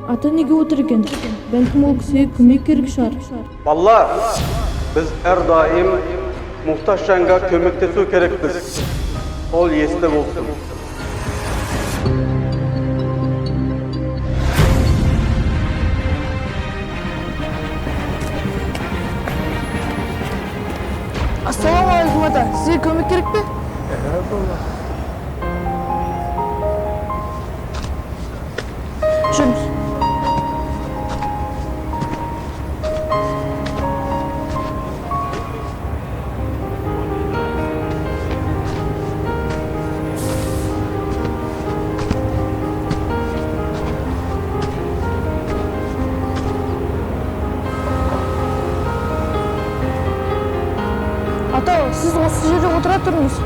Ата неге отыр екен? Бәлкім ол кісіге көмек керек шығар. Балалар, biz her daim muhtaç жанға көмектесу керекпіз. Ол есте болсын. Ассалаумағалейкум ата, сізге көмек керек пе? Жүріңіз. Ата, сіз осы жерде отыра тұрыңыз.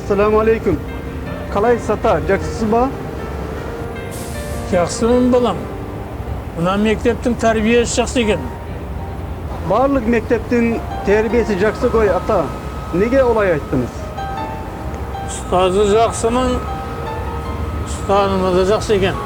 Assalamu alaikum. Қалайсыз ата, жақсысыз ба? Жақсымын балам. Мына мектептің тәрбиесі жақсы екен. Барлық мектептің тәрбиесі жақсы ғой ата. Неге олай айттыңыз? Ұстазы жақсының, ұстанымы да жақсы екен.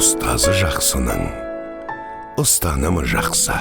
Ұстазы жақсының, ұстанымы жақсы.